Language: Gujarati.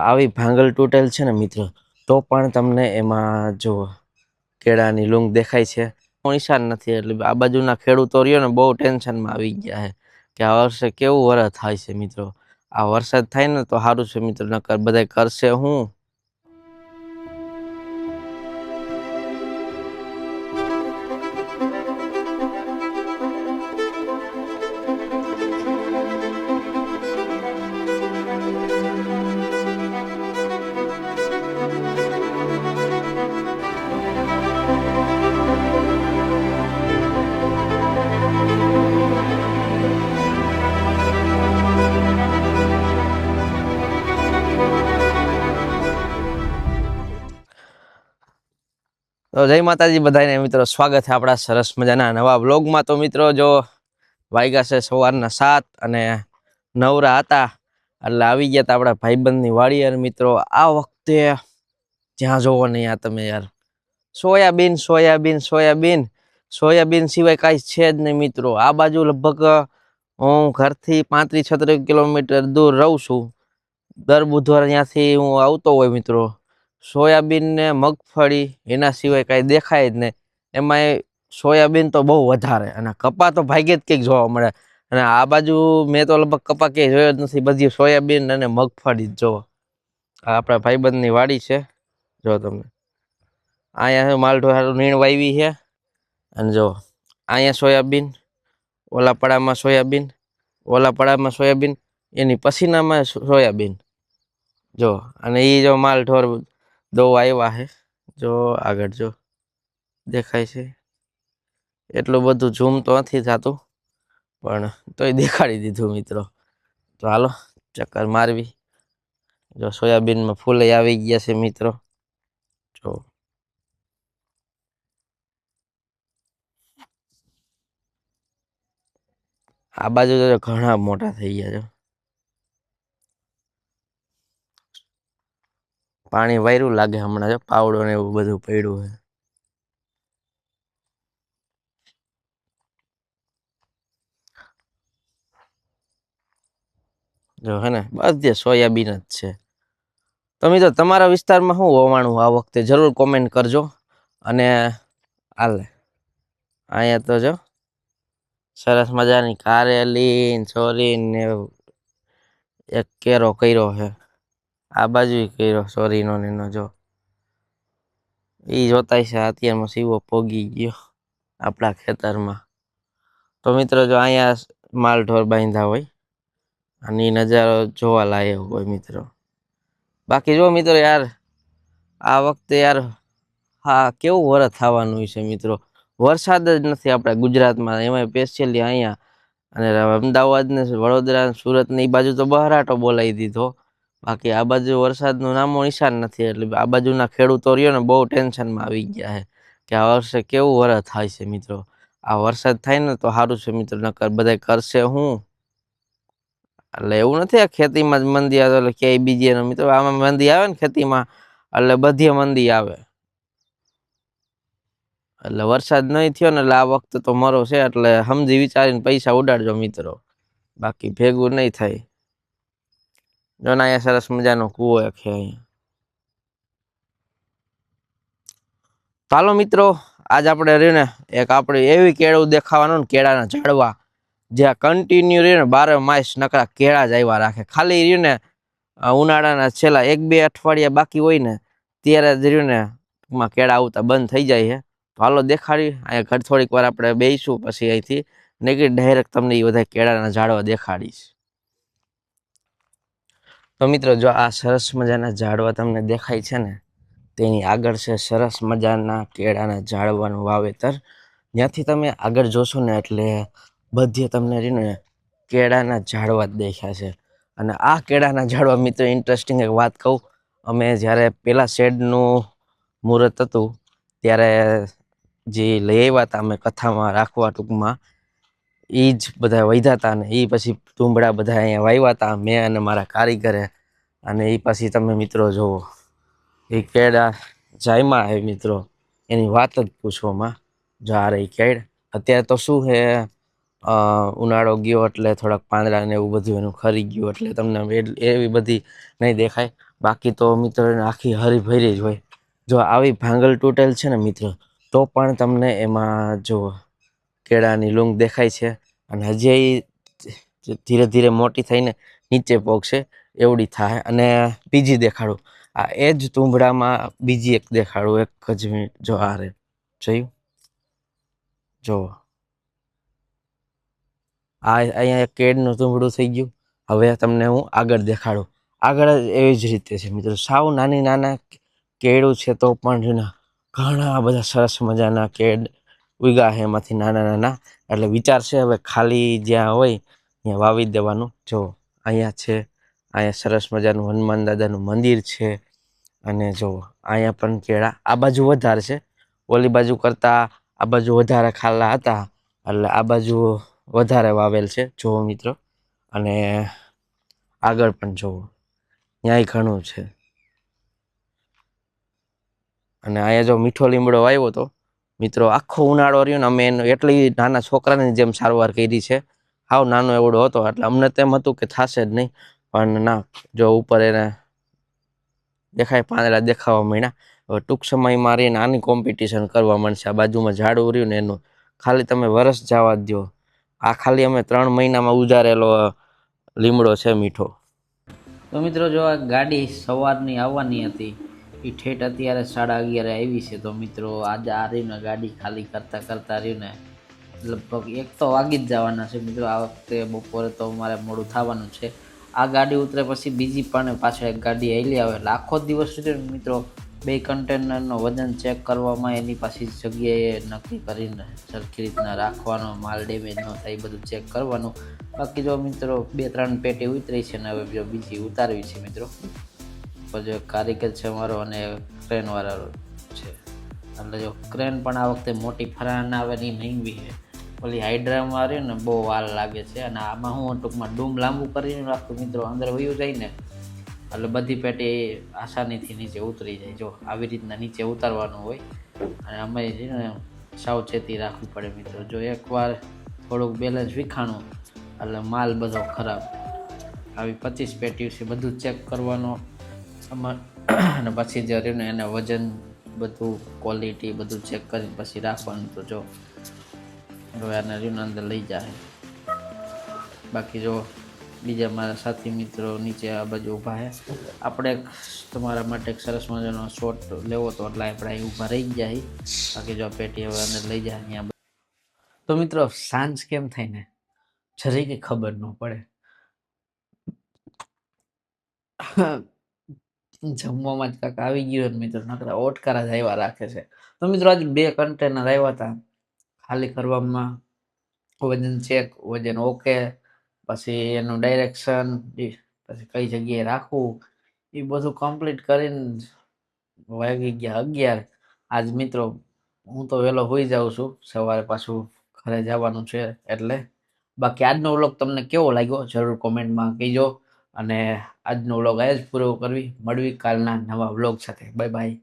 આવી ભાંગલ તૂટેલ છે ને મિત્રો, તો પણ તમને એમાં જો કેળાની લૂંગ દેખાય છે. નિશાન નથી એટલે આ બાજુના ખેડૂતો રહ્યો ને બહુ ટેન્શનમાં આવી ગયા છે કે આ વર્ષે કેવું વરસ થાય છે મિત્રો. આ વરસાદ થાય ને તો સારું છે મિત્રો, નકર બધા કરશે હું. તો જય માતાજી બધાને મિત્રો, સ્વાગત છે આપણા સરસ મજાના નવા વ્લોગમાં. તો મિત્રો જો વાગ્યા છે સવારના 7 અને નવરા હતા એટલે આવી ગયા હતા આપણા ભાઈબંધની વાડી. અને મિત્રો આ વખતે જ્યાં જોવો નહીં આ તમે યાર, સોયાબીન સોયાબીન સોયાબીન સોયાબીન સિવાય કાંઈ છે જ નહીં મિત્રો. આ બાજુ લગભગ હું ઘરથી 35-36 કિલોમીટર દૂર રહું છું. દર બુધવારે ત્યાંથી હું આવતો હોય મિત્રો. સોયાબીન ને મગફળી એના સિવાય કાંઈ દેખાય જ નહીં. એમાંય સોયાબીન તો બહુ વધારે, અને કપા તો ભાગ્યે જ કંઈક જોવા મળે. અને આ બાજુ મેં તો લગભગ કપા ક્યાંય જોયો જ નથી, બધી સોયાબીન અને મગફળી જ જોવો. આ આપણા ભાઈબંધની વાડી છે, જો તમે અહીંયા માલઢોર નીણ વાવી છે. અને જો અહીંયા સોયાબીન, ઓલા પડામાં સોયાબીન, ઓલા પડામાં સોયાબીન, એની પસીનામાં સોયાબીન જો. અને એ જો માલઢોર દવા આવ્યા છે, જો આગળ જો દેખાય છે. એટલું બધું ઝૂમ તો નથી થતું પણ તોય દેખાડી દીધું મિત્રો. તો હાલો ચક્કર મારવી. જો સોયાબીનમાં ફૂલે આવી ગયા છે મિત્રો, જો આ બાજુ તો ઘણા મોટા થઈ ગયા છે. પાણી વાયરું લાગે હમણાં, જો પાવડો ને એવું બધું પડ્યું છે. જો હે ને બધે સોયાબીન જ છે. તો મિત્રો તમારા વિસ્તારમાં શું હોવાનું આ વખતે જરૂર કોમેન્ટ કરજો. અને હાલે અહીંયા તો જો સરસ મજાની કારેલી છોરી ને એક કેરો કર્યો છે. આ બાજુ કર્યો સોરીનો ને એનો, જો એ જોતાય છે અત્યારમાં સીવો પોગી ગયો આપણા ખેતરમાં. તો મિત્રો જો અહીંયા માલઢોર બાંધ્યા હોય અને એ નજારો જોવા લાયક હોય મિત્રો. બાકી જો મિત્રો યાર આ વખતે યાર હા કેવું વરસ થવાનું છે મિત્રો. વરસાદ જ નથી આપણા ગુજરાતમાં, એમાં સ્પેશિયલી અહીંયા. અને અમદાવાદ ને વડોદરા સુરત ને એ બાજુ તો બહરાટો બોલાવી દીધો. બાકી આ બાજુ વરસાદનું નામો નિશાન નથી એટલે આ બાજુના ખેડૂતો રહ્યો ને બહુ ટેન્શનમાં આવી ગયા છે કે આ વર્ષે કેવું વરસ થાય છે મિત્રો. આ વરસાદ થાય ને તો સારું છે મિત્રો, નકર બધા કરશે હું. એટલે એવું નથી આ ખેતીમાં જ મંદી આવે એટલે ક્યાંય બીજે મિત્રો આમાં મંદી આવે ને ખેતીમાં એટલે બધી મંદી આવે. એટલે વરસાદ નહીં થયો ને એટલે આ વખતે તો મરો છે, એટલે સમજી વિચારીને પૈસા ઉડાડજો મિત્રો, બાકી ભેગું નહીં થાય. જો ને અહીંયા સરસ મજાનો કૂવો છે અહીંયા. ચાલો મિત્રો આજ આપણે રહ્યું ને એક આપણે એવી કેળું દેખાવાનું ને કેળાના ઝાડવા જ્યાં કન્ટિન્યુ રહ્યું ને 12 માસ નકરા કેળા જ આવ્યા રાખે. ખાલી રહ્યું ને ઉનાળાના છેલ્લા 1-2 અઠવાડિયા બાકી હોય ને ત્યારે જ રહ્યું ને એમાં કેળા આવતા બંધ થઈ જાય છે. તો હાલો દેખાડી અહીંયા ઘર થોડીક વાર આપણે બેસીશું, પછી અહીંથી નીકળી ડાયરેક્ટ તમને એ બધા કેળાના ઝાડવા દેખાડીશ. તો મિત્રો જો આ સરસ મજાના ઝાડવા તમને દેખાય છે ને, તેની આગળ છે સરસ મજાના કેળાના ઝાડવાનું વાવેતર. ત્યાંથી તમે આગળ જોશો ને એટલે બધે તમને ને કેળાના ઝાડવા જ દેખ્યા છે. અને આ કેળાના ઝાડવા મિત્રો ઇન્ટરેસ્ટિંગ એક વાત કહું, અમે જ્યારે પહેલાં શેડનું મુહૂર્ત હતું ત્યારે જે લઈ આવ્યા હતા અમે કથામાં રાખવા ટૂંકમાં, એ જ બધા વધ્યા હતા. અને એ પછી તુંબડા બધા અહીંયા વાવ્યા હતા મેં અને મારા કારીગરે. અને એ પછી તમે મિત્રો જુઓ એ કેળા જાયમાં હે મિત્રો, એની વાત જ પૂછવામાં. જો આ રહી કેળ. અત્યારે તો શું છે ઉનાળો ગયો એટલે થોડાક પાંદડા ને એવું બધું એનું ખરી ગયું એટલે તમને એવી બધી નહીં દેખાય. બાકી તો મિત્રો એને આખી હરી ભરી જ હોય. જો આવી ભાંગલ તૂટેલ છે ને મિત્રો, તો પણ તમને એમાં જો કેળાની લૂંગ દેખાય છે, અને હજી ધીરે ધીરે મોટી થઈને નીચે પોગશે એવડી થાય. અને બીજી દેખાડું, આ એ જ તુંબડામાં બીજી એક દેખાડું, એક જ મિનિટ. જો આ રે જોયું, જો આ અહીંયા એક કેળનું તુંબડું થઈ ગયું. હવે તમને હું આગળ દેખાડું. આગળ એવી જ રીતે છે મિત્રો, સાવ નાની નાના કેળું છે, તો પણ ઘણા બધા સરસ મજાના કેળ ઉગ્યા છે એમાંથી નાના નાના. એટલે વિચાર છે હવે ખાલી જ્યાં હોય ત્યાં વાવી દેવાનું. જો અહીંયા છે, અહીંયા સરસ મજાનું હનુમાન દાદાનું મંદિર છે. અને જો અહીંયા પણ કેળા આ બાજુ વધારે છે, ઓલી બાજુ કરતા આ બાજુ વધારે ખાલા હતા, એટલે આ બાજુ વધારે વાવેલ છે જોવો મિત્રો. અને આગળ પણ જોવો, ત્યાંય ઘણું છે. અને અહીંયા જો મીઠો લીમડો આવ્યો હતો મિત્રો, આખો ઉનાળો રહ્યો ને અમે એનો એટલી નાના છોકરાની જેમ સારવાર કરી છે. હાવ નાનો એવડો હતો, એટલે અમને તેમ હતું કે થશે જ નહીં, પણ ના, જો ઉપર એને દેખાય પાંદડા દેખાવા માંડ્યા. હવે ટૂંક સમયમાં રહીને આની કોમ્પિટિશન કરવા માંડશે. આ બાજુમાં ઝાડું રહ્યું ને એનું ખાલી તમે વરસ જવા દો. આ ખાલી અમે 3 મહિનામાં ઉજારેલો લીમડો છે મીઠો. તો મિત્રો, જો આ ગાડી સવારની આવવાની હતી, એ ઠેઠ અત્યારે 11:30 આવી છે. તો મિત્રો, આજે આ રહ્યું ને ગાડી ખાલી કરતાં કરતાં રહ્યું ને લગભગ 1 તો વાગી જ જવાના છે મિત્રો. આ વખતે બપોરે તો મારે મોડું થવાનું છે. આ ગાડી ઉતરે પછી બીજી પણ પાછળ એક ગાડી આવેલી આવે, એટલે આખો દિવસ સુધી મિત્રો 2 કન્ટેનરનો વજન ચેક કરવામાં, એની પાછી જગ્યાએ નક્કી કરીને સરખી રીતના રાખવાનો, માલ ડેમેજ ન થાય એ બધું ચેક કરવાનું. બાકી જો મિત્રો 2-3 પેટી ઉતરી છે ને હવે જો બીજી ઉતારવી છે મિત્રો. જો કારીગર છે મારો અને ક્રેનવાળો છે, એટલે જો ક્રેન પણ આ વખતે મોટી ફરાન આવે ને મહેંગી છે. ઓલી હાઇડ્રામાં રહ્યું ને બહુ વાર લાગે છે, અને આમાં હું ટૂંકમાં ડૂમ લાંબુ કરીને રાખું મિત્રો, અંદર વયું જાય ને એટલે બધી પેટી આસાનીથી નીચે ઉતરી જાય. જો આવી રીતના નીચે ઉતારવાનું હોય, અને અમે છે ને સાવચેતી રાખવી પડે મિત્રો. જો એકવાર થોડુંક બેલેન્સ વિખાણું એટલે માલ બધો ખરાબ. આવી 25 પેટી છે, બધું ચેક કરવાનું અને પછી જે રહ્યું ને એને વજન બધું ક્વોલિટી બધું ચેક કરીને પછી રાખવાનું. તો જો હવે આને રહ્યું અંદર લઈ જાય. બાકી જો બીજા મારા સાથી મિત્રો નીચે આ બાજુ ઊભા છે. આપણે તમારા માટે એક સરસ મજાનો શોટ લેવો તો એટલે આપણે અહીં ઊભા રહી ગયા. બાકી જો પેટી હવે અંદર લઈ જાય અહીંયા. તો મિત્રો, સાંજ કેમ થાય ને જરી કંઈ ખબર ન પડે. જમવામાં જ કાંક આવી ગયું ને મિત્રો, નકરા ઓટકારા જ આવ્યા રાખે છે. તો મિત્રો, આજે 2 કન્ટેનર આવ્યા હતા, ખાલી કરવામાં વજન ચેક, વજન ઓકે, પછી એનું ડાયરેક્શન, પછી કઈ જગ્યાએ રાખવું, એ બધું કમ્પ્લીટ કરીને વાગી ગયા 11. આજ મિત્રો હું તો વહેલો હોઈ જાઉં છું, સવારે પાછું ઘરે જવાનું છે એટલે. બાકી આજનો વ્લોગ તમને કેવો લાગ્યો જરૂર કોમેન્ટમાં કહેજો. અને આજનો વ્લોગ આ જ પૂરો મળવી કાલના નવા વ્લોગ સાથે. Bye bye.